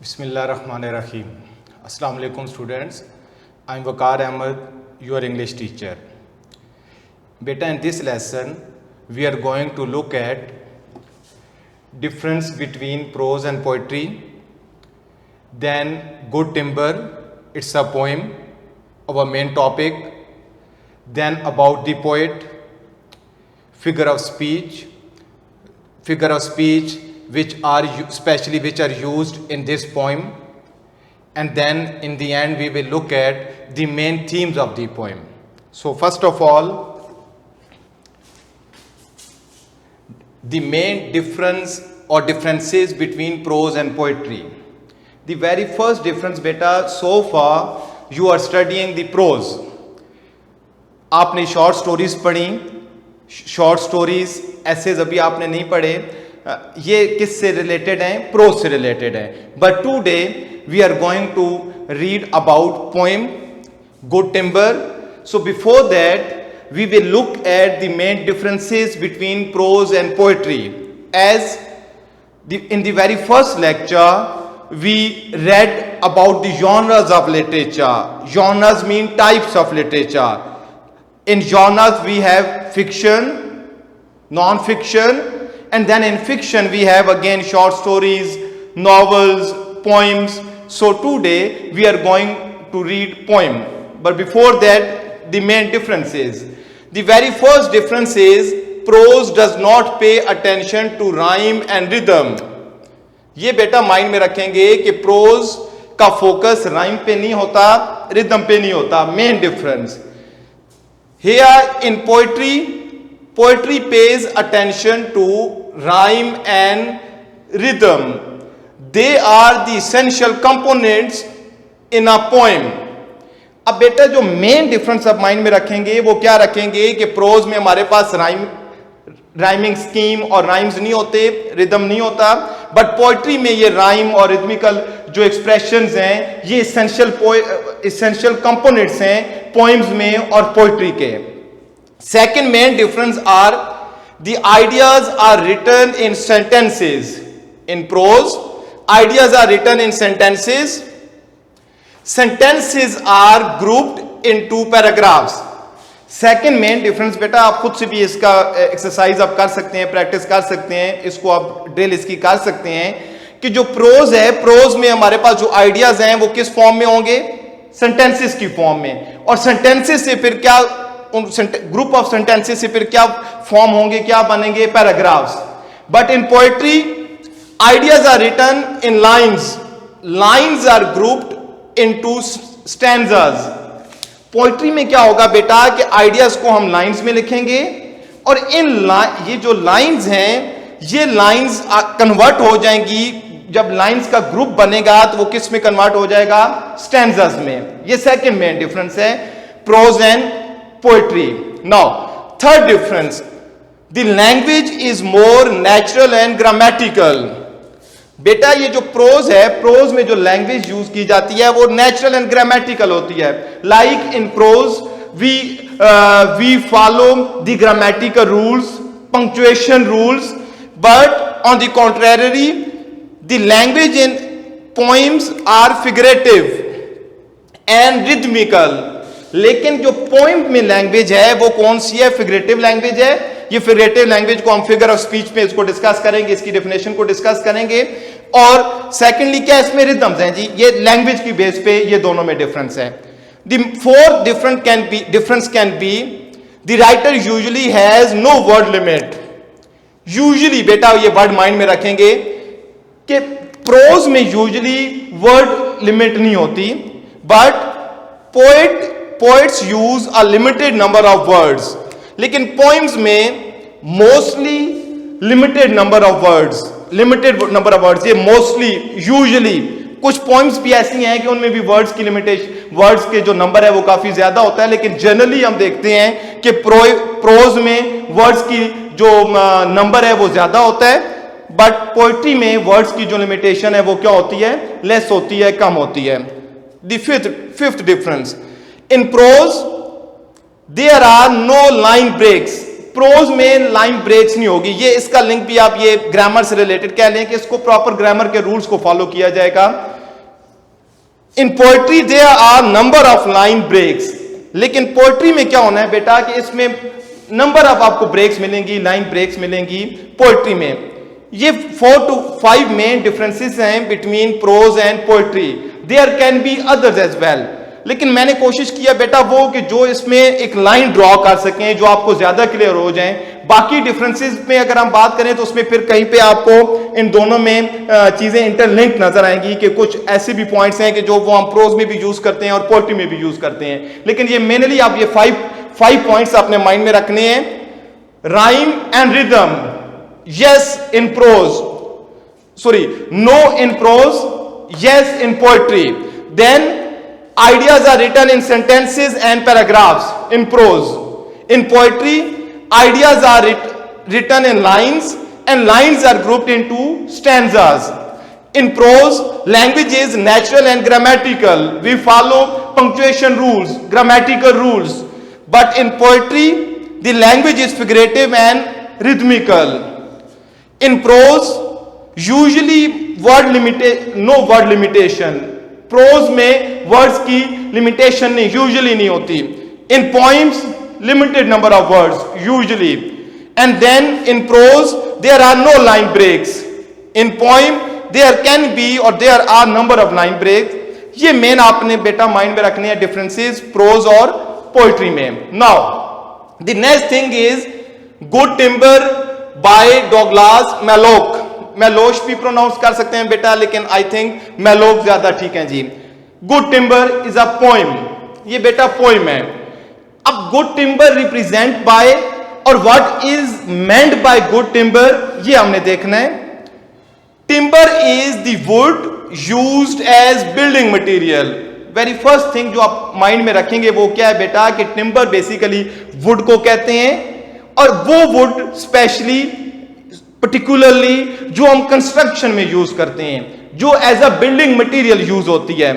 Bismillahirrahmanirrahim. Assalamu alaikum students. I am Waqar Ahmed, your English teacher. Beta, in this lesson we are going to look at difference between prose and poetry. Then Good Timber, it's a poem, our main topic. Then about the poet, figure of speech which are used in this poem, and then in the end we will look at the main themes of the poem. So first of all, the main difference or differences between prose and poetry. The very first difference, beta, so far you are studying the prose. आपने short stories पढ़ी, short stories ऐसेज अभी आपने नहीं पढ़े, ये किससे related हैं? Pros से रिलेटेड है. But today we are going to read about poem good timber. So before that we will look at the main differences between prose and poetry. As in the very first lecture we read about the genres of literature. Genres mean types of literature. In genres we have fiction, non-fiction, and then in fiction we have again short stories, novels, poems. So today we are going to read poem. But before that, the main difference is, the very first difference is prose does not pay attention to rhyme and rhythm. ये बेटा mind में रखेंगे कि pros का focus rhyme पे नहीं होता, rhythm पे नहीं होता. Main difference. Here in poetry pays attention to rhyme and rhythm. They are the essential components in a poem. अब बेटा जो मेन डिफरेंस आप माइंड में रखेंगे वो क्या रखेंगे कि प्रोज में हमारे पास राइमिंग स्कीम और राइम्स नहीं होते, रिदम नहीं होता. बट पोएट्री में ये राइम और रिदमिकल जो एक्सप्रेशंस हैं ये इसेंशियल कंपोनेंट्स हैं पोएम्स में और पोएट्री के. Second main difference are the ideas are written in sentences. In prose ideas are written in sentences. Sentences are grouped into paragraphs. Second main difference बेटा, आप खुद से भी इसका एक्सरसाइज आप कर सकते हैं, प्रैक्टिस कर सकते हैं, इसको आप ड्रिल इसकी कर सकते हैं कि जो प्रोज है, प्रोज में हमारे पास जो आइडियाज हैं वो किस फॉर्म में होंगे? सेंटेंसेस की फॉर्म में. और सेंटेंसेस से फिर क्या, ग्रुप ऑफ सेंटेंसेस से फिर क्या फॉर्म होंगे, क्या बनेंगे? Paragraphs. But in poetry ideas are written in lines. Lines are grouped into stanzas. Poetry में क्या होगा बेटा कि आइडियाज को हम लाइंस में लिखेंगे और ये जो लाइंस हैं ये लाइंस कन्वर्ट हो जाएंगी. जब लाइंस का ग्रुप बनेगा तो वो किस में कन्वर्ट हो जाएगा? स्टैंजास में. ये सेकंड मेन डिफरेंस है prose and poetry. Now third difference, the language is more natural and grammatical. बेटा ये जो प्रोज है, प्रोज में जो लैंग्वेज यूज की जाती है वो नेचुरल एंड ग्रामेटिकल होती है. Like in prose we follow the grammatical rules, punctuation rules. But on the contrary the language in poems are figurative and rhythmical. लेकिन जो पोइम में लैंग्वेज है वो कौन सी है? फिगरेटिव लैंग्वेज है. ये फिगरेटिव लैंग्वेज को हम फिगर ऑफ स्पीच में इसको डिस्कस करेंगे, इसकी डेफिनेशन को डिस्कस करेंगे. और सेकेंडली क्या इसमें रिदम्स हैं जी? ये लैंग्वेज की बेस पे ये दोनों में डिफरेंस है. The fourth difference can be the writer usually has no word limit. Usually बेटा ये वर्ड माइंड में रखेंगे कि प्रोज में यूजुअली वर्ड लिमिट नहीं होती, but poets use a limited number of words. लेकिन पोइम्स में mostly limited number of words. ये मोस्टली, यूजुअली. कुछ पोइम्स भी ऐसी हैं कि उनमें भी वर्ड्स की लिमिटेशन, वर्ड्स के जो नंबर है वो काफी ज्यादा होता है. लेकिन जनरली हम देखते हैं कि प्रोज में वर्ड्स की जो नंबर है वो ज्यादा होता है, बट पोएट्री में वर्ड्स की जो लिमिटेशन है वो क्या होती है? लेस होती है, कम होती है. The fifth difference, in prose there are no line breaks. Prose में लाइन ब्रेक्स नहीं होगी। ये इसका लिंक भी आप ये ग्रामर से रिलेटेड कह लें कि इसको प्रॉपर ग्रामर के रूल्स को फॉलो किया जाएगा। In poetry there are number of line breaks, लेकिन पोएट्री में क्या होना है बेटा कि इसमें नंबर ऑफ आपको ब्रेक्स मिलेंगी, लाइन ब्रेक्स मिलेंगी पोएट्री में। ये 4 to 5 मेन डिफरेंसेस हैं between prose and poetry. There can be others as well, लेकिन मैंने कोशिश किया बेटा वो कि जो इसमें एक लाइन ड्रॉ कर सकें जो आपको ज्यादा क्लियर हो जाए। बाकी डिफरेंसेस में अगर हम बात करें तो उसमें फिर कहीं पे आपको इन दोनों में चीजें इंटरलिंक नजर आएंगी कि कुछ ऐसे भी पॉइंट्स हैं कि जो वो हम प्रोज में भी यूज करते हैं और पोएट्री में भी यूज करते हैं। लेकिन ये मेनली आप ये फाइव पॉइंट्स अपने माइंड में रखने हैं। Rhyme and rhythm, yes in prose, sorry no in prose, yes in poetry. Then ideas are written in sentences and paragraphs in prose. In poetry, ideas are written in lines and lines are grouped into stanzas. In prose, language is natural and grammatical. We follow punctuation rules, grammatical rules. But in poetry, the language is figurative and rhythmical. In prose, usually no word limitation, prose में words की limitation नहीं, usually नहीं होती। In poems limited number of words usually, and then in prose there are no line breaks. In poem there can be और there are number of line break. ये main आपने बेटा mind में रखने हैं डिफरेंसेस प्रोज और poetry में। Now the next thing is good timber by Douglas Malloch. Malloch भी प्रोनाउंस कर सकते हैं बेटा, लेकिन आई थिंक मैलोक ज्यादा ठीक है जी। Good timber is a poem, ये बेटा पोइम है। अब गुड टिम्बर रिप्रेजेंट बाय और what is meant by good timber ये हमने देखना है। Timber is the wood used as building material. Very first thing जो आप माइंड में रखेंगे वो क्या है बेटा कि टिम्बर बेसिकली वुड को कहते हैं, और वो वुड स्पेशली पर्टिकुलरली जो हम कंस्ट्रक्शन में यूज करते हैं, जो as a building material use होती है।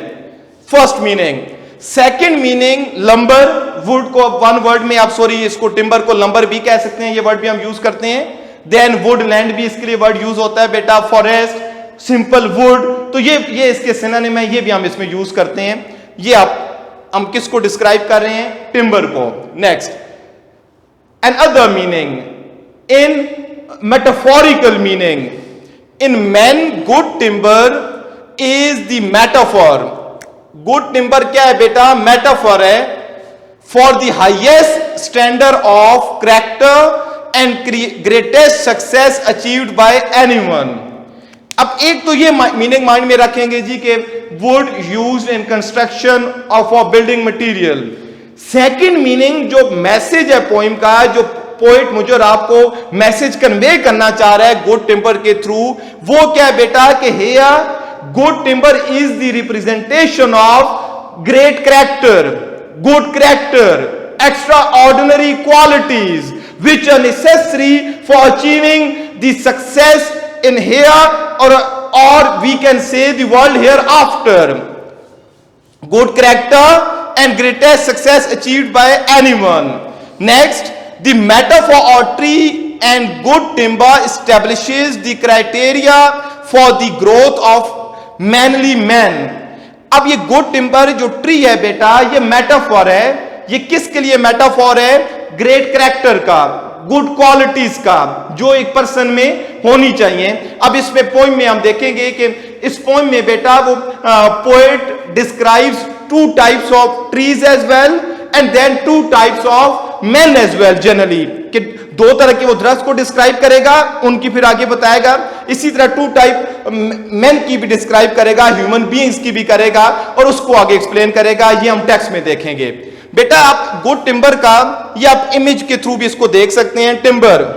First meaning. Second meaning lumber, wood को वन वर्ड में आप सॉरी इसको टिम्बर को लंबर भी कह सकते हैं, ये वर्ड भी हम यूज करते हैं। देन वुड लैंड भी इसके लिए वर्ड यूज होता है बेटा, फॉरेस्ट, सिंपल वुड, तो ये इसके सिनोनिम है, ये भी हम इसमें यूज करते हैं। ये हम किसको डिस्क्राइब कर रहे हैं? टिम्बर को। Next, another meaning in metaphorical meaning. In men, good timber is the metaphor. Good timber क्या है बेटा? Metaphor है for the highest standard of character and greatest success achieved by anyone. अब एक तो ये मीनिंग माइंड में रखेंगे जी कि wood used in construction of a building material. Second meaning जो मैसेज है पोइम का, जो पोइट मुझे और आपको मैसेज कन्वे करना चाह रहा है गुड टिम्बर के थ्रू, वो क्या है बेटा कि here good timber is the representation of great character, good character, extraordinary qualities which are necessary for achieving the success in here और we can say the world here after. Good character and greatest success achieved by anyone. Next, the metaphor or tree and good timber establishes the criteria for the growth of manly men. अब ये good timber जो tree है बेटा, ये metaphor है। ये किसके लिए metaphor है? great character का, good qualities का, जो एक पर्सन में होनी चाहिए। अब इसमें पोइम में हम देखेंगे कि इस पोइम में बेटा वो poet describes two types of trees as well and then two types of men as well generally, कि दो तरह के वो दरख्त को डिस्क्राइब करेगा, उनकी फिर आगे बताएगा। इसी तरह टू टाइप मेन की भी डिस्क्राइब करेगा, ह्यूमन बीइंग्स की भी करेगा, और उसको आगे एक्सप्लेन करेगा। ये हम टेक्स्ट में देखेंगे बेटा। आप गुड टिम्बर का ये आप इमेज के थ्रू भी इसको देख सकते हैं। टिम्बर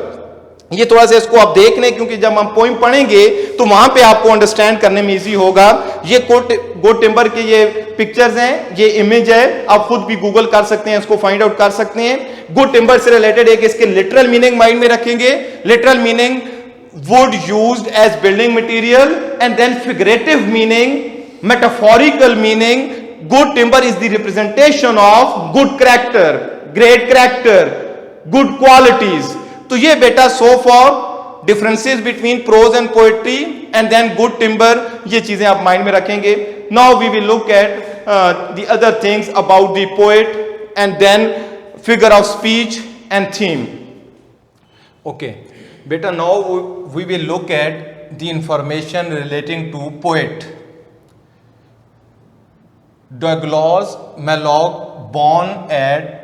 ये थोड़ा सा इसको आप देख लें, क्योंकि जब हम पोइम पढ़ेंगे तो वहां पे आपको अंडरस्टैंड करने में इजी होगा। ये गुड टिम्बर के ये पिक्चर्स हैं, ये इमेज है, आप खुद भी गूगल कर सकते हैं, इसको फाइंड आउट कर सकते हैं। गुड टिम्बर से रिलेटेड एक इसके लिटरल मीनिंग माइंड में रखेंगे। Literal meaning wood used as building material, and then figurative meaning, metaphorical meaning, good timber is the representation of good character, great character, good qualities. तो ये बेटा so four differences between prose and poetry and then good timber, ये चीजें आप mind में रखेंगे। now we will look at the other things about the poet and then figure of speech and theme. Okay, beta, now we will look at the information relating to poet. Douglas Malloy, born at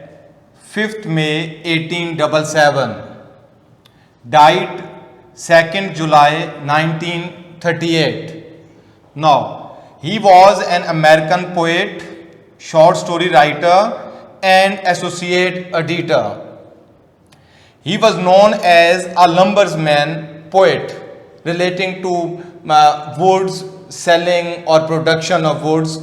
5th May 1877, died 2nd July 1938. Now, he was an American poet, short story writer, and associate editor. He was known as a lumberman poet, relating to woods, selling or production of woods.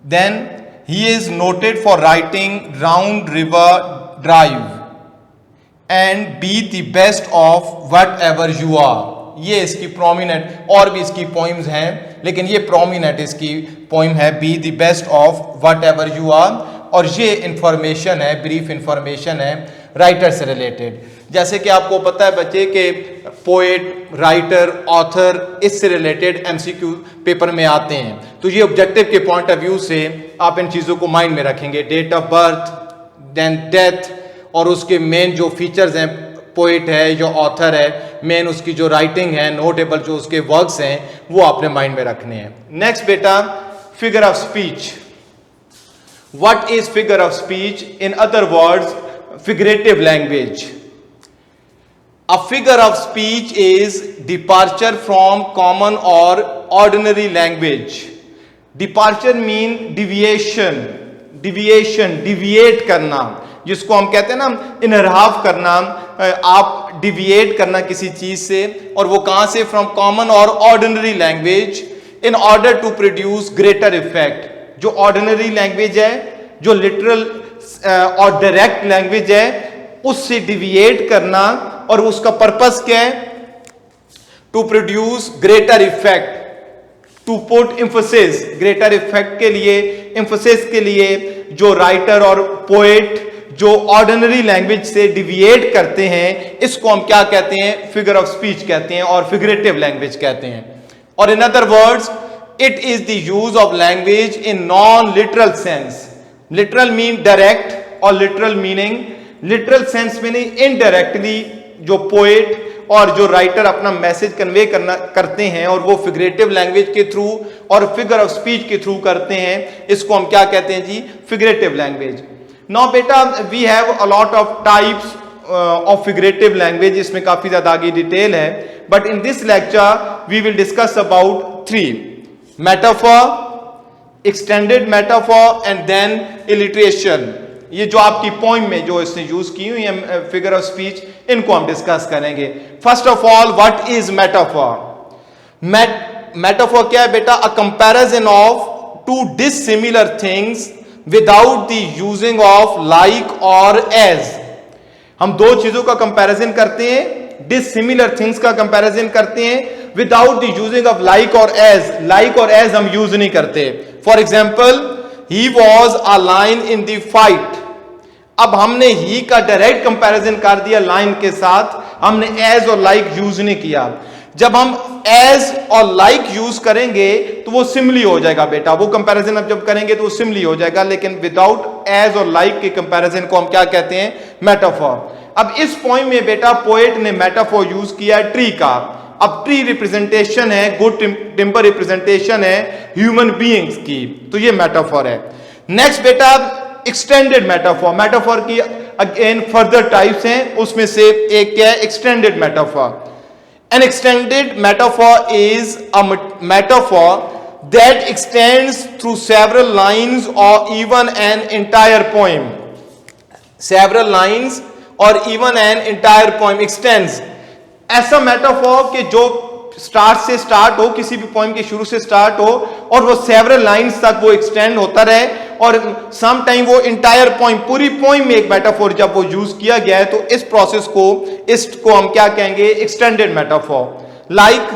Then he is noted for writing Round River Drive and Be the Best of Whatever You Are. ये इसकी prominent, और भी इसकी poems हैं, लेकिन ये prominent इसकी poem है be the best of whatever you are, और ये इंफॉर्मेशन है, ब्रीफ इंफॉर्मेशन है राइटर से रिलेटेड। जैसे कि आपको पता है बच्चे कि पोएट, राइटर, ऑथर, इससे रिलेटेड एमसीक्यू पेपर में आते हैं, तो ये ऑब्जेक्टिव के पॉइंट ऑफ व्यू से आप इन चीज़ों को माइंड में रखेंगे, date of birth, then death, और उसके मेन जो फीचर्स हैं, पोएट है जो ऑथर है, मेन उसकी जो राइटिंग है, नोटेबल जो उसके वर्क्स हैं, वो आपने माइंड में रखने हैं। नेक्स्ट बेटा, figure of speech. What is figure of speech? In other words, figurative language. A figure of speech is departure from common or ordinary language. Departure mean deviation, deviate करना, जिसको हम कहते हैं ना इनहराफ करना, आप डिविएट करना किसी चीज से, और वो कहां से? फ्रॉम कॉमन और ordinary language in order to produce greater effect. जो ऑर्डिनरी लैंग्वेज है, जो लिटरल और डायरेक्ट लैंग्वेज है, उससे डिविएट करना, और उसका पर्पस क्या है? To produce greater effect, to put emphasis, greater effect के लिए, एम्फोसिस के लिए जो राइटर और पोएट जो ऑर्डिनरी लैंग्वेज से डिविएट करते हैं, इसको हम क्या कहते हैं? फिगर ऑफ स्पीच कहते हैं, और फिगरेटिव लैंग्वेज कहते हैं। और in other words, it is the use of language in non literal sense. Literal mean direct, और लिटरल मीनिंग, लिटरल सेंस में नहीं, इनडायरेक्टली जो पोएट और जो राइटर अपना मैसेज कन्वे करते हैं, और वो फिगरेटिव लैंग्वेज के थ्रू और फिगर ऑफ स्पीच के थ्रू करते हैं, इसको हम क्या कहते हैं जी? Figurative language. नाउ बेटा, we have a lot of types of figurative language, इसमें काफी ज्यादा आगे डिटेल है, but in this lecture we will discuss about 3: metaphor, extended metaphor, and then alliteration. ये जो आपकी पोइम में जो इसने यूज की हुई है फिगर ऑफ स्पीच, इनको हम डिस्कस करेंगे। First of all, what is metaphor? Metaphor क्या है बेटा? A comparison of to dissimilar things without the using of like और एज। हम दो चीजों का कंपैरिजन करते हैं, डिसिमिलर थिंग्स का कंपैरिजन करते हैं, without the using of like और एज। लाइक और एज हम यूज नहीं करते। For example, he was a line in the fight. अब हमने ही का डायरेक्ट कंपैरिजन कर दिया लाइन के साथ, हमने एज और लाइक यूज नहीं किया। जब हम एज और लाइक यूज करेंगे तो वो सिमिली हो जाएगा बेटा, वो कंपैरिजन अब जब करेंगे तो वो सिमिली हो जाएगा, लेकिन विदाउट एज और लाइक के कंपैरिजन को हम क्या कहते हैं? मेटाफर। अब इस पॉइंट में बेटा पोएट ने मेटाफर यूज किया है ट्री का। अब ट्री रिप्रेजेंटेशन है, गुड टिम्बर रिप्रेजेंटेशन है ह्यूमन बीइंग्स की, तो ये मेटाफर है। नेक्स्ट बेटा, एक्सटेंडेड मेटाफर। मेटाफर की अगेन फर्दर टाइप्स हैं, उसमें से एक क्या है? Extended metaphor. An extended metaphor is a metaphor that extends through several lines or even an entire poem. Several lines or even an entire poem extends. ऐसा metaphor कि जो स्टार्ट से स्टार्ट हो, किसी भी पोइम के शुरू से स्टार्ट हो, और वो सेवरल लाइंस तक वो एक्सटेंड होता रहे, और सम टाइम वो इंटायर पोइम, पूरी पोइम में एक मेटाफोर जब वो यूज किया गया है, तो इस प्रोसेस को, इसको हम क्या कहेंगे? Extended metaphor. Like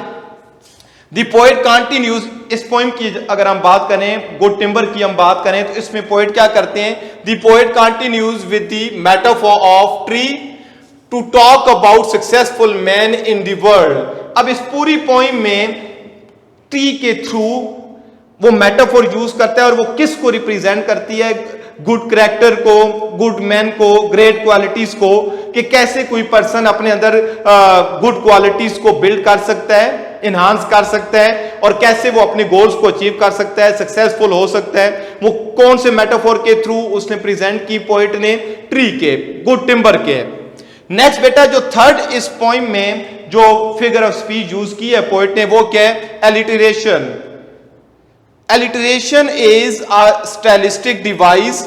the poet continues, इस पोइम की अगर हम बात करें, गुड टिम्बर की हम बात करें, तो इसमें पोएट क्या करते हैं? The poet continues with the metaphor of tree to talk about successful man in the world. अब इस पूरी पोइम में ट्री के थ्रू वो मेटाफोर यूज करता है और वो किस को रिप्रेजेंट करती है, गुड कैरेक्टर को, गुड मैन को, ग्रेट क्वालिटीज को, कि कैसे कोई पर्सन अपने अंदर गुड क्वालिटीज को बिल्ड कर सकता है, इनहांस कर सकता है, और कैसे वो अपने गोल्स को अचीव कर सकता है, सक्सेसफुल हो सकता है। वो कौन से मेटाफोर के थ्रू उसने प्रेजेंट की पोइट ने, ट्री के, गुड टिम्बर के। नेक्स्ट बेटा जो थर्ड इस पोइम में जो फिगर ऑफ स्पीच यूज की है पोइट ने, वो क्या है, alliteration. Alliteration is a stylistic device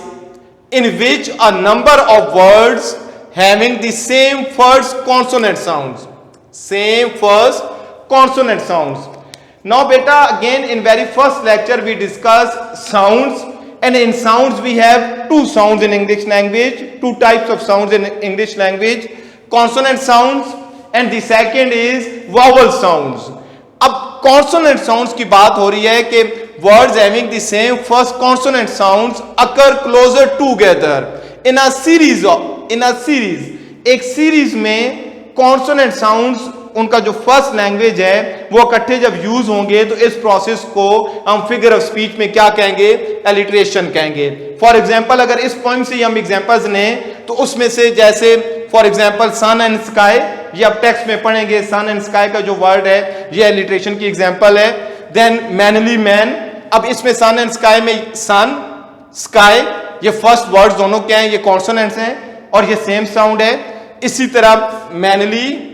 in which a number of words having the same first consonant sounds. Same first consonant sounds. Now beta, again in very first lecture we discussed sounds, and in sounds we have two sounds in English language, two types of sounds in English language, consonant sounds and the second is vowel sounds. अब consonant sounds की बात हो रही है कि words having the same first consonant sounds occur closer together in a series. एक series में consonant sounds उनका जो फर्स्ट लैंग्वेज है वो इकट्ठे जब यूज होंगे तो इस प्रोसेस को हम फिगर ऑफ स्पीच में क्या कहेंगे, एलिटरेशन कहेंगे। फॉर एग्जांपल अगर इस पॉइंट से हम एग्जांपल्स लें तो उसमें से जैसे for example sun and sky, ये आप टेक्स्ट में पढ़ेंगे, सन एंड स्काई का जो वर्ड है ये एलिटरेशन की एग्जांपल है। देन मैनली मैन, अब इसमें सन एंड स्काई में सन स्काई ये फर्स्ट वर्ड्स दोनों क्या हैं, ये कॉन्सोनेंट्स हैं और ये सेम साउंड है। इसी तरह मैनली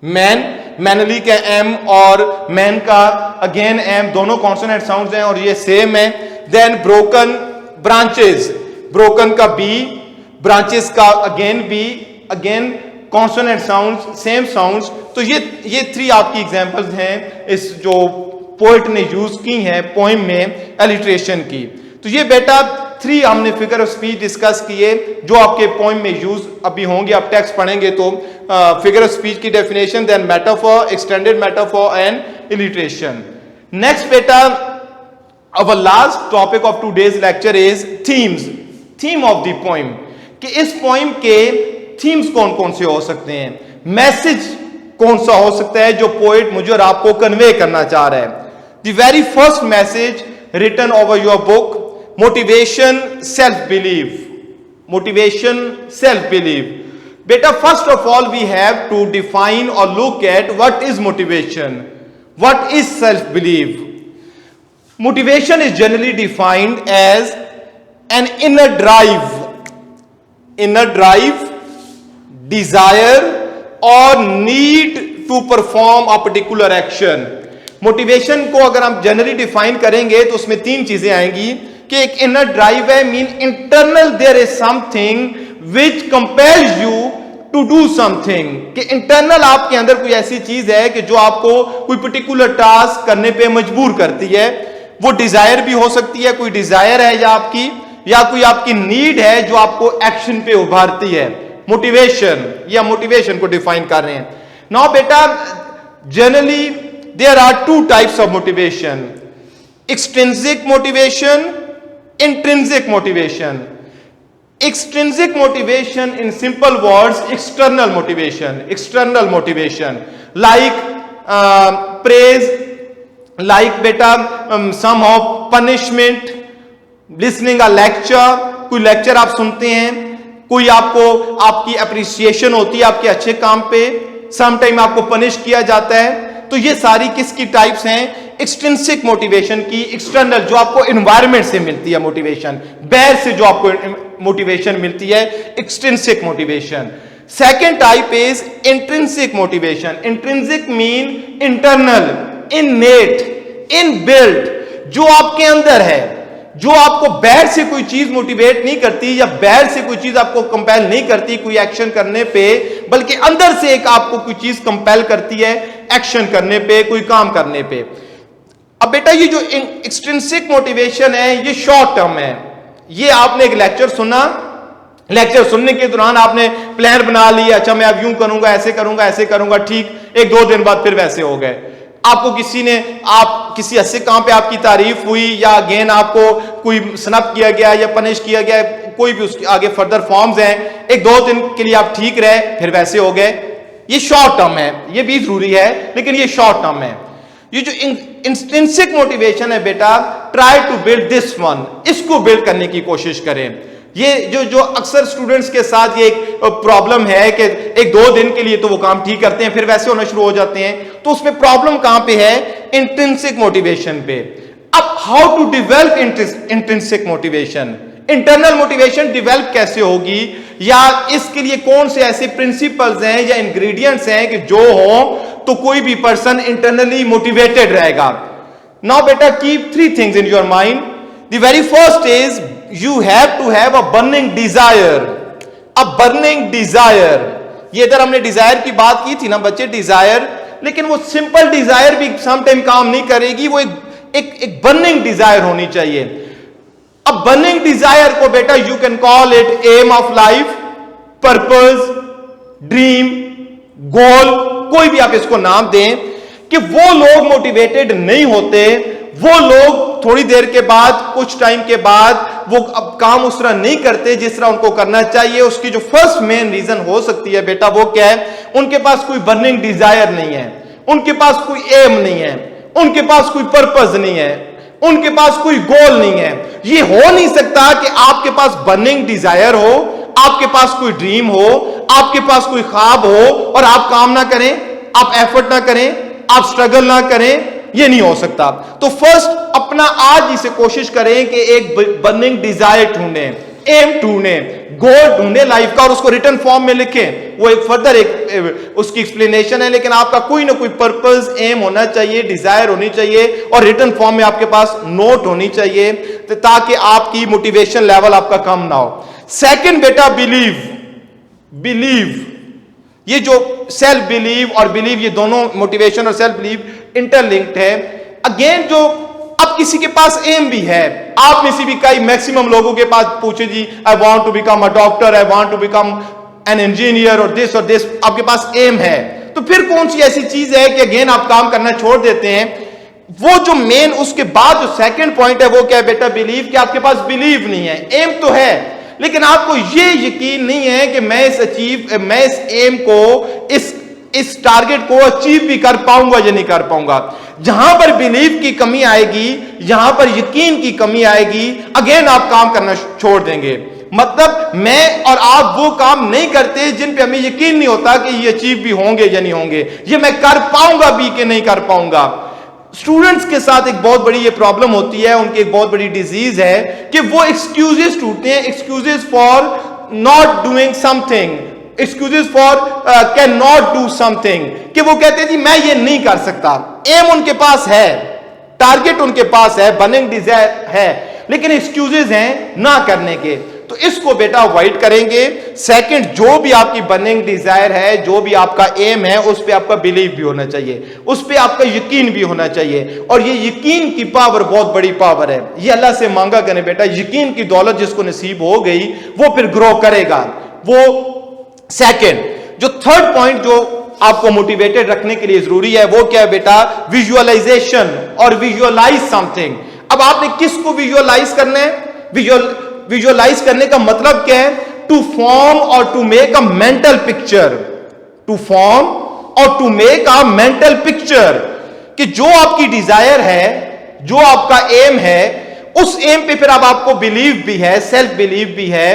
मैन, मैनली का एम और मैन का अगेन एम, दोनों कॉन्सोनेंट साउंड्स हैं और ये सेम है। देन ब्रोकन ब्रांचेस, ब्रोकन का बी, ब्रांचेस का again B, again consonant sounds, same sounds. तो ये थ्री आपकी एग्जांपल्स हैं इस जो पोएट ने यूज की हैं पोएम में एलिटरेशन की। तो ये बेटा थ्री हमने फिगर ऑफ स्पीच डिस्कस किए जो आपके पोएम में यूज अभी होंगे। आप टेक्स्ट पढ़ेंगे तो फिगर ऑफ स्पीच की definition, then metaphor, extended metaphor and alliteration. Next बेटा our last topic of today's lecture is themes, theme of the poem, कि इस पोएम के थीम्स कौन कौन से हो सकते हैं, मैसेज कौन सा हो सकता है जो पोएट मुझे और आपको कन्वे करना चाह रहा है। The very first message written over your book, motivation self belief, motivation self belief. बेटा first of all we have to define और look at what is motivation, what is self belief. Motivation is generally defined as an inner drive, desire और need to perform a particular action. Motivation को अगर हम generally define करेंगे तो उसमें तीन चीजें आएंगी कि एक इनर ड्राइव है, mean internal there is something which compels you to do something, कि इंटरनल आपके अंदर कोई ऐसी चीज है कि जो आपको कोई पर्टिकुलर टास्क करने पे मजबूर करती है। वो डिजायर भी हो सकती है, कोई डिजायर है या कोई आपकी नीड है जो आपको एक्शन पे उभारती है। मोटिवेशन या मोटिवेशन को डिफाइन कर रहे हैं। नाउ बेटा generally there are two types of motivation, extrinsic motivation, intrinsic motivation. Extrinsic motivation in simple words, external motivation like praise, like beta somehow punishment, listening a lecture, कोई lecture आप सुनते हैं, कोई आपको आपकी अप्रिसिएशन होती है आपके अच्छे काम पे, सम टाइम आपको पनिश किया जाता है। तो ये सारी किसकी टाइप्स हैं, एक्सट्रिंसिक मोटिवेशन की, एक्सटर्नल जो आपको एनवायरनमेंट से मिलती है मोटिवेशन, बाहर से जो आपको मोटिवेशन मिलती है, extrinsic motivation. Second type is intrinsic motivation. Intrinsic mean internal, innate, inbuilt, जो आपके अंदर है, जो आपको बाहर से कोई चीज मोटिवेट नहीं करती या बाहर से कोई चीज आपको कंपेल नहीं करती कोई एक्शन करने पे, बल्कि अंदर से एक आपको कोई चीज कंपेल करती है एक्शन करने पे, कोई काम करने पे। अब बेटा ये जो एक्सट्रिंसिक मोटिवेशन है ये शॉर्ट टर्म है। ये आपने एक लेक्चर सुना, लेक्चर सुनने के दौरान आपने प्लान बना लिया, अच्छा मैं अब यूं करूंगा, ऐसे करूंगा, ठीक, एक दो दिन बाद फिर वैसे हो गए। आपको किसी ने, आप किसी अच्छे काम पे आपकी तारीफ हुई या अगेन आपको कोई स्नप किया गया या पनिश किया गया, कोई भी उसके आगे फर्दर फॉर्म्स हैं, एक दो दिन के लिए आप ठीक रहे फिर वैसे हो गए। ये शॉर्ट टर्म है, ये भी जरूरी है लेकिन ये शॉर्ट टर्म है। ये जो इंस्ट्रिंसिक मोटिवेशन है बेटा, try to build this one, इसको बिल्ड करने की कोशिश करें। ये जो अक्सर स्टूडेंट्स के साथ ये एक प्रॉब्लम है कि एक दो दिन के लिए तो वो काम ठीक करते हैं, फिर वैसे होना शुरू हो जाते हैं। तो उसमें प्रॉब्लम कहां पे है? इंट्रिंसिक मोटिवेशन पे। अब how to develop intrinsic motivation, internal motivation develop कैसे होगी, या इसके लिए कौन से ऐसे प्रिंसिपल्स हैं या इंग्रेडिएंट्स हैं कि जो हो तो कोई भी पर्सन इंटरनली मोटिवेटेड रहेगा। नाउ बेटा keep three things in your mind. The very first is you have to have a burning desire, a burning desire। ये इधर हमने डिजायर की बात की थी ना बच्चे, डिजायर, लेकिन वो सिंपल डिजायर भी समटाइम काम नहीं करेगी, वो एक बर्निंग डिजायर होनी चाहिए। अब बर्निंग डिजायर को बेटा you can call it aim of life, purpose, dream, goal, कोई भी आप इसको नाम दें। कि वो लोग मोटिवेटेड नहीं होते, वो लोग थोड़ी देर के बाद, कुछ टाइम के बाद वो अब काम उस तरह नहीं करते जिस तरह उनको करना चाहिए। उसकी जो फर्स्ट मेन रीजन हो सकती है बेटा वो क्या है? उनके पास कोई बर्निंग डिजायर नहीं है, उनके पास कोई एम नहीं है, उनके पास कोई पर्पस नहीं है, उनके पास कोई गोल नहीं है। ये हो नहीं सकता कि आपके पास बर्निंग डिजायर हो, आपके पास कोई ड्रीम हो, आपके पास कोई ख्वाब हो और आप काम ना करें, आप एफर्ट ना करें, आप स्ट्रगल ना करें, ये नहीं हो सकता। तो फर्स्ट अपना आज ही से कोशिश करें कि एक बर्निंग डिजायर ढूंढें, एम ढूंढें, गोल ढूंढें लाइफ का और उसको रिटन फॉर्म में लिखें। वो एक फर्दर एक उसकी एक्सप्लेनेशन है, लेकिन आपका कोई ना कोई पर्पस, एम होना चाहिए, डिजायर होनी चाहिए और रिटन फॉर्म में आपके पास नोट होनी चाहिए ताकि आपकी मोटिवेशन लेवल आपका कम ना हो। सेकंड बेटा बिलीव, बिलीव, ये जो सेल्फ बिलीव और बिलीव, ये दोनों मोटिवेशन और सेल्फ बिलीव इंटरलिंक्ड है। अगेन जो अब किसी के पास एम भी है, आप में से भी कई मैक्सिमम लोगों के पास पूछे जी I want to become a doctor, I want to become an engineer और दिस, आपके पास एम है। तो फिर कौन सी ऐसी चीज है कि अगेन आप काम करना छोड़ देते हैं? वो जो मेन उसके बाद जो सेकंड पॉइंट है वो क्या है बेटा? बिलीव। कि आपके पास बिलीव नहीं है, एम तो है लेकिन आपको ये यकीन नहीं है कि मैं इस एम को, इस टारगेट को अचीव भी कर पाऊंगा या नहीं कर पाऊंगा। जहां पर बिलीव की कमी आएगी, जहां पर यकीन की कमी आएगी, अगेन आप काम करना छोड़ देंगे। मतलब मैं और आप वो काम नहीं करते जिन पे हमें यकीन नहीं होता कि ये अचीव भी होंगे या नहीं होंगे, ये मैं कर पाऊंगा भी कि नहीं कर पाऊंगा। स्टूडेंट्स के साथ एक बहुत बड़ी ये प्रॉब्लम होती है, उनकी एक बहुत बड़ी डिजीज है कि वो एक्सक्यूजेस ढूंढते हैं, excuses for not doing something, excuses for can not do something. कि वो कहते हैं जी मैं ये नहीं कर सकता। एम उनके पास है, टारगेट उनके पास है, बर्निंग डिजायर है, लेकिन एक्सक्यूजेस हैं ना करने के। तो इसको बेटा अवॉइड करेंगे। सेकंड, जो भी आपकी बर्निंग डिजायर है, जो भी आपका एम है, उस पे आपका बिलीव भी होना चाहिए, उस पे आपका यकीन भी होना चाहिए। और ये यकीन की पावर बहुत बड़ी पावर है, ये अल्लाह से मांगा करें बेटा। यकीन की दौलत जिसको नसीब हो गई वो फिर ग्रो करेगा। वो सेकंड। जो थर्ड पॉइंट जो आपको मोटिवेटेड रखने के लिए जरूरी है वो क्या है बेटा? विजुअलाइजेशन और विजुअलाइज समथिंग। अब आपने किसको विजुअलाइज करना है? विजुअलाइज करने का मतलब क्या है? टू फॉर्म और to make a mental picture, to form और to make a mental picture. कि जो आपकी डिजायर है, जो आपका एम है, उस एम पे फिर अब आपको बिलीव भी है, सेल्फ बिलीव भी है,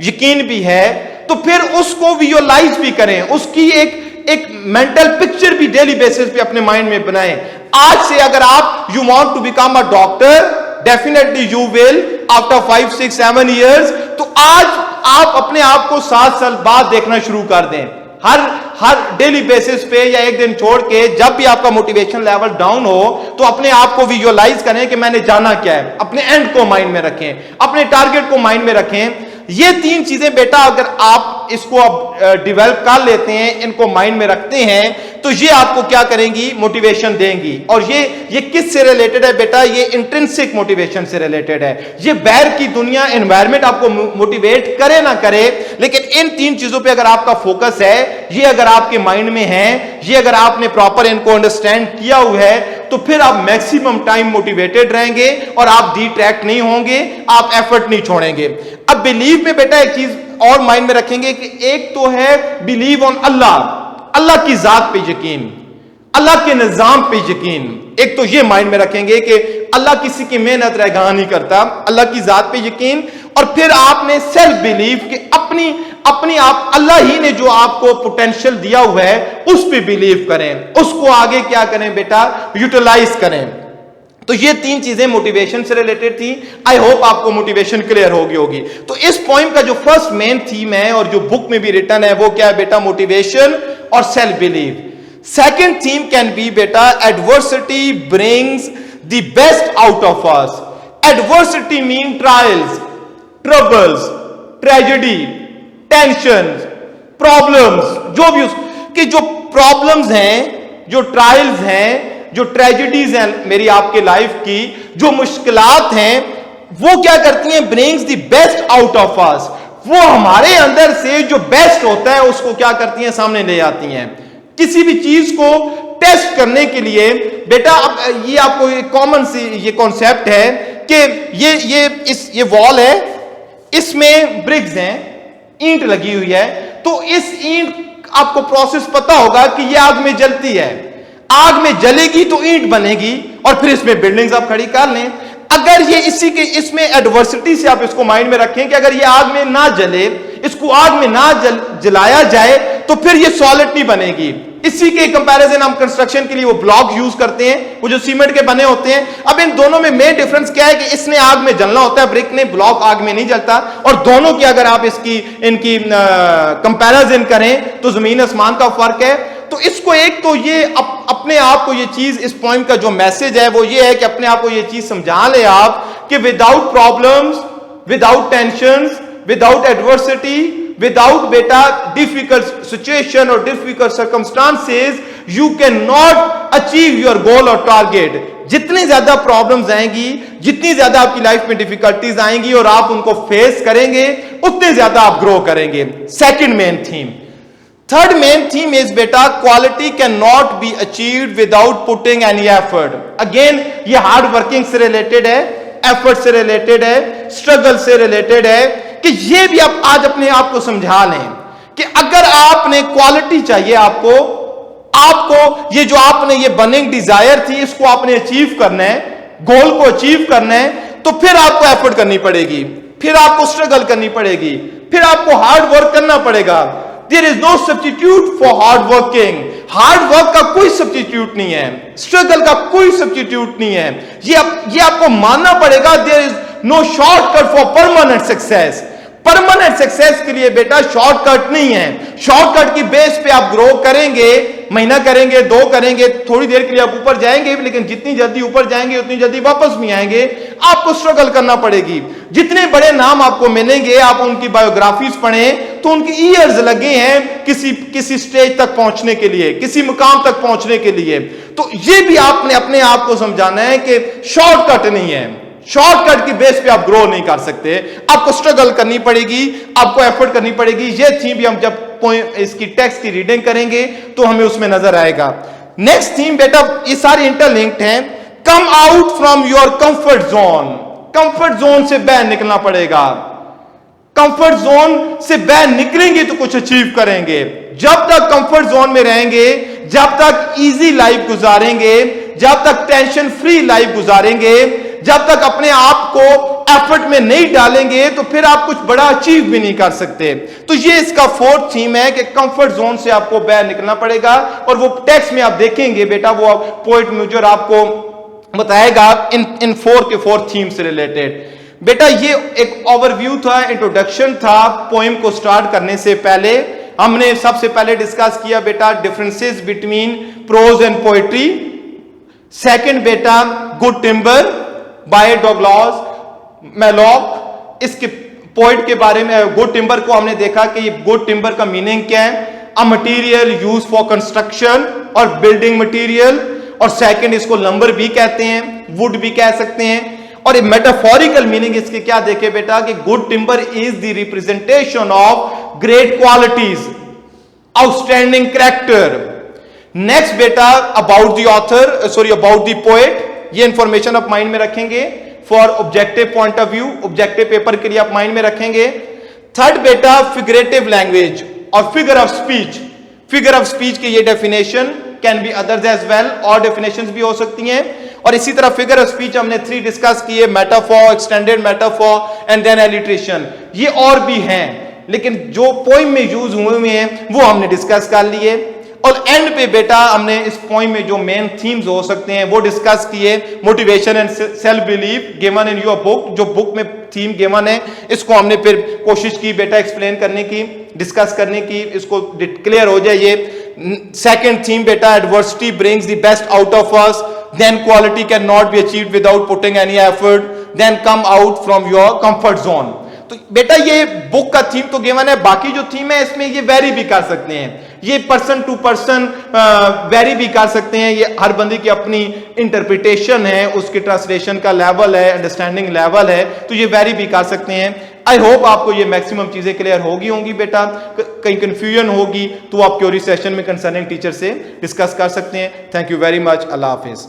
यकीन भी है, तो फिर उसको विजुअलाइज भी करें, उसकी एक मेंटल पिक्चर भी डेली बेसिस पे अपने माइंड में बनाएं। आज से अगर आप you want to become a doctor, definitely you will after 5, 6, 7 years। तो आज आप अपने आप को 7 साल बाद देखना शुरू कर दें, हर डेली बेसिस पे या एक दिन छोड़ के, जब भी आपका मोटिवेशन लेवल डाउन हो तो अपने आप को विजुअलाइज करें कि मैंने जाना क्या है। अपने एंड को माइंड में रखें, अपने टारगेट को माइंड में रखें। ये तीन चीजें बेटा अगर आप इसको अब डेवलप कर लेते हैं, इनको माइंड में रखते हैं, तो ये आपको क्या करेंगी? मोटिवेशन देंगी। और ये किस से रिलेटेड है बेटा? ये इंट्रिंसिक मोटिवेशन से रिलेटेड है। ये बाहर की दुनिया, एनवायरनमेंट आपको मोटिवेट करे ना करे, लेकिन इन तीन चीजों पे अगर आपका फोकस है, ये अगर आपके माइंड में है, ये अगर आपने प्रॉपर इनको अंडरस्टैंड किया हुआ है, तो फिर आप मैक्सिमम टाइम मोटिवेटेड रहेंगे और आप डिट्रैक्ट नहीं होंगे, आप एफर्ट नहीं छोड़ेंगे। अब बिलीव में बेटा एक चीज और माइंड में रखेंगे कि एक तो है बिलीव ऑन अल्लाह, अल्लाह की जात पे यकीन। अल्लाह के निजाम पे यकीन। एक तो ये माइंड में रखेंगे कि अल्लाह किसी की मेहनत रैगा नहीं करता, अल्लाह की जात पे यकीन। और फिर आपने सेल्फ बिलीव कि अपनी आप अल्लाह ही ने जो आपको पोटेंशियल दिया हुआ है उस पे बिलीव करें, उसको आगे क्या करें बेटा, यूटिलाइज करें। तो ये तीन चीजें मोटिवेशन से रिलेटेड थी। आई होप आपको मोटिवेशन क्लियर होगी। तो इस पॉइंट का जो फर्स्ट मेन थीम है और जो बुक में भी रिटर्न है वो क्या है बेटा, मोटिवेशन और self belief. Second theme can be बेटा, adversity brings the best out of us. Adversity mean trials, troubles, tragedy, tension, problems, जो भी उसकी जो प्रॉब्लम्स हैं, जो ट्रायल्स हैं, जो ट्रेजेडीज हैं मेरी आपके लाइफ की, जो मुश्किलात हैं, वो क्या करती हैं, brings the best out of अस। वो हमारे अंदर से जो बेस्ट होता है उसको क्या करती हैं, सामने ले आती हैं। किसी भी चीज को टेस्ट करने के लिए बेटा, अब ये आपको कॉमन सी ये कॉन्सेप्ट है कि ये वॉल है, इसमें ब्रिक्स हैं, ईंट लगी हुई है। तो इस ईंट आपको प्रोसेस पता होगा कि ये आग में जलती है, आग में जलेगी तो ईंट बनेगी और फिर इसमें बिल्डिंग्स आप खड़ी कर लें। अगर ये इसमें एडवर्सिटी से आप इसको माइंड में रखें कि अगर ये आग में ना जले, इसको आग में ना जलाया जाए तो फिर ये सॉलिड नहीं बनेगी। इसी के कंपैरिजन हम कंस्ट्रक्शन के लिए वो ब्लॉक यूज करते हैं, वो जो सीमेंट के बने होते हैं। अब इन दोनों में मेन डिफरेंस क्या है कि इसने आग में जलना होता है, ब्रिक ने, ब्लॉक आग में नहीं जलता। और दोनों की अगर आप इनकी कंपैरिजन करें तो जमीन आसमान का फर्क है। तो इसको एक तो ये अपने आप को ये चीज, इस पॉइंट का जो मैसेज है वो ये है कि अपने आप को ये चीज समझा ले आप कि without problems, without tensions, without adversity, without बेटा डिफिकल्ट सिचुएशन और difficult circumstances, you can not achieve your goal और टारगेट। जितनी ज्यादा प्रॉब्लम्स आएंगी, जितनी ज्यादा आपकी लाइफ में डिफिकल्टीज आएंगी और आप उनको फेस करेंगे, उतने ज्यादा आप ग्रो करेंगे। Second main theme. Third main theme is बेटा, quality can not be achieved without putting any effort. Again ये हार्ड वर्किंग से रिलेटेड है, एफर्ट से रिलेटेड है, स्ट्रगल से रिलेटेड है, कि ये भी आप आज अपने आप को समझा लें कि अगर आपने क्वालिटी चाहिए, आपको ये जो आपने ये बर्निंग डिजायर थी, इसको आपने अचीव करना है, गोल को अचीव करना है, तो फिर आपको एफर्ट करनी पड़ेगी, फिर आपको स्ट्रगल करनी पड़ेगी, फिर आपको हार्ड वर्क करना पड़ेगा। There is no substitute for hard working. Hard work का कोई सब्स्टिट्यूट नहीं है, स्ट्रगल का कोई सब्स्टिट्यूट नहीं है। ये आपको मानना पड़ेगा। There is no shortcut for permanent success. Permanent success के लिए बेटा शॉर्टकट नहीं है। शॉर्टकट की बेस पे आप ग्रो करेंगे, महीना करेंगे, 2 करेंगे, थोड़ी देर के लिए आप ऊपर जाएंगे, लेकिन जितनी जल्दी ऊपर जाएंगे उतनी जल्दी वापस भी आएंगे। आपको स्ट्रगल करना पड़ेगी। जितने बड़े नाम आपको मिलेंगे, आप उनकी बायोग्राफीज पढ़ें तो उनकी ईयर्स लगे हैं किसी स्टेज तक पहुंचने के लिए, किसी मुकाम तक पहुंचने के लिए। तो ये भी आपने अपने आप को समझाना है कि शॉर्टकट नहीं है। शॉर्टकट की बेस पे आप ग्रो नहीं कर सकते, आपको स्ट्रगल करनी पड़ेगी, आपको एफर्ट करनी पड़ेगी। ये थीम भी हम जब इसकी टेक्स्ट की रीडिंग करेंगे तो हमें उसमें नजर आएगा। नेक्स्ट थीम बेटा, ये सारे इंटरलिंक्ड हैं। कम out from your comfort zone. Comfort zone से बाहर निकलना पड़ेगा। कंफर्ट जोन से बाहर निकलेंगे तो कुछ अचीव करेंगे। जब तक कंफर्ट जोन में रहेंगे, जब तक इजी लाइफ गुजारेंगे, जब तक टेंशन फ्री लाइफ गुजारेंगे, जब तक अपने आप को एफर्ट में नहीं डालेंगे, तो फिर आप कुछ बड़ा अचीव भी नहीं कर सकते। तो ये इसका फोर्थ थीम है कि कंफर्ट जोन से आपको बाहर निकलना पड़ेगा। और वो टेक्स्ट में आप देखेंगे बेटा, वो पोएट मेजर आपको बताएगा इन 4 के 4 थीम से रिलेटेड। बेटा ये एक ओवरव्यू था, इंट्रोडक्शन था। पोएम को स्टार्ट करने से पहले हमने सबसे पहले डिस्कस किया बेटा differences between prose and poetry. Second बेटा good timber by Douglas Malloch, इसके पोइट के बारे में। गुड टिम्बर को हमने देखा कि ये गुड टिम्बर का मीनिंग क्या है, a material use for construction और बिल्डिंग मटेरियल। और सेकंड इसको लंबर भी कहते हैं, वुड भी कह सकते हैं। और ये मेटाफोरिकल मीनिंग इसके क्या देखे बेटा कि good timber is the representation of great qualities, outstanding character. Next बेटा about the author, about the poet. ये इंफॉर्मेशन आप माइंड में रखेंगे for objective point of view, objective paper के लिए आप माइंड में रखेंगे। थर्ड बेटा फिगरेटिव लैंग्वेज और figure of speech. Figure of speech की ये definition can be others as well, और डेफिनेशंस भी हो सकती हैं। और इसी तरह फिगर ऑफ स्पीच हमने 3 डिस्कस किए, metaphor, extended metaphor and then alliteration. ये और भी हैं, लेकिन जो पोइम में यूज हुए हैं वो हमने डिस्कस कर लिए। और एंड पे बेटा हमने इस पोइम में जो मेन थीम्स हो सकते हैं वो डिस्कस किए। Motivation and self believe given in your book, जो बुक में थीम गिवन है इसको हमने फिर कोशिश की बेटा एक्सप्लेन करने की, डिस्कस करने की, इसको क्लियर हो जाए। ये सेकंड थीम बेटा, adversity brings the best out of us, then quality can not be achieved without putting any effort, then come out from your comfort zone. तो बेटा ये बुक का थीम तो गिवन है, बाकी जो थीम है इसमें ये वेरी भी कर सकते हैं, ये पर्सन टू पर्सन वेरी भी कर सकते हैं, ये हर बंदे की अपनी इंटरप्रिटेशन है, उसके ट्रांसलेशन का लेवल है, अंडरस्टैंडिंग लेवल है, तो ये वेरी भी कर सकते हैं। आई होप आपको ये मैक्सिमम चीजें क्लियर होंगी बेटा। कहीं कंफ्यूजन होगी तो आप क्यूरी सेशन में कंसर्निंग टीचर से डिस्कस कर सकते हैं। Thank you very much. Allah Hafiz.